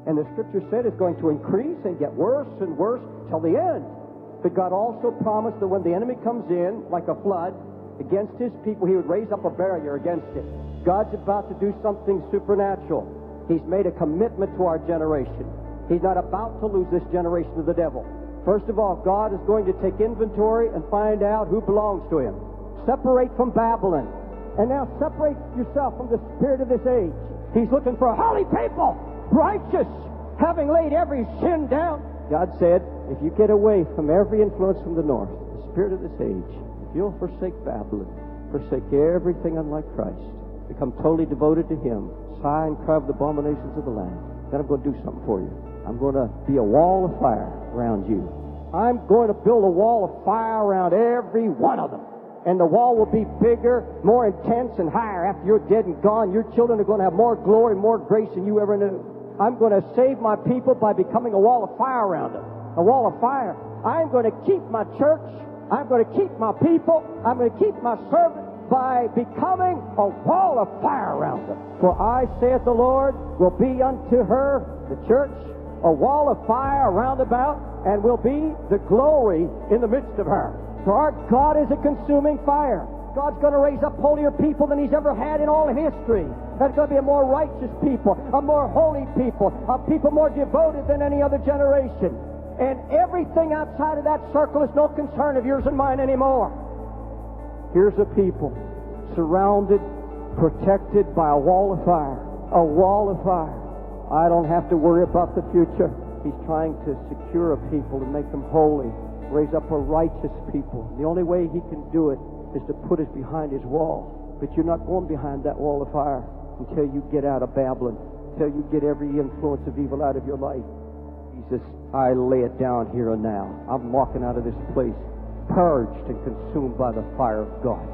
And the Scripture said it's going to increase and get worse and worse till the end. But God also promised that when the enemy comes in, like a flood, against His people, He would raise up a barrier against it. God's about to do something supernatural. He's made a commitment to our generation. He's not about to lose this generation to the devil. First of all, God is going to take inventory and find out who belongs to Him. Separate from Babylon. And now separate yourself from the spirit of this age. He's looking for a holy people, righteous, having laid every sin down. God said, if you get away from every influence from the north, the spirit of this age, if you'll forsake Babylon, forsake everything unlike Christ, become totally devoted to Him, sigh and cry of the abominations of the land, then I'm going to do something for you. I'm going to be a wall of fire around you. I'm going to build a wall of fire around every one of them. And the wall will be bigger, more intense, and higher. After you're dead and gone, your children are going to have more glory, more grace than you ever knew. I'm going to save my people by becoming a wall of fire around them. A wall of fire. I'm going to keep my church. I'm going to keep my people. I'm going to keep my servants by becoming a wall of fire around them. For I, saith the Lord, will be unto her, the church, a wall of fire round about, and will be the glory in the midst of her. For our God is a consuming fire. God's going to raise up holier people than He's ever had in all history. There's going to be a more righteous people, a more holy people, a people more devoted than any other generation. And everything outside of that circle is no concern of yours and mine anymore. Here's a people surrounded, protected by a wall of fire. A wall of fire. I don't have to worry about the future. He's trying to secure a people and make them holy. Raise up a righteous people. The only way He can do it is to put us behind His wall. But you're not going behind that wall of fire until you get out of Babylon, until you get every influence of evil out of your life. Jesus, I lay it down here and now. I'm walking out of this place purged and consumed by the fire of God.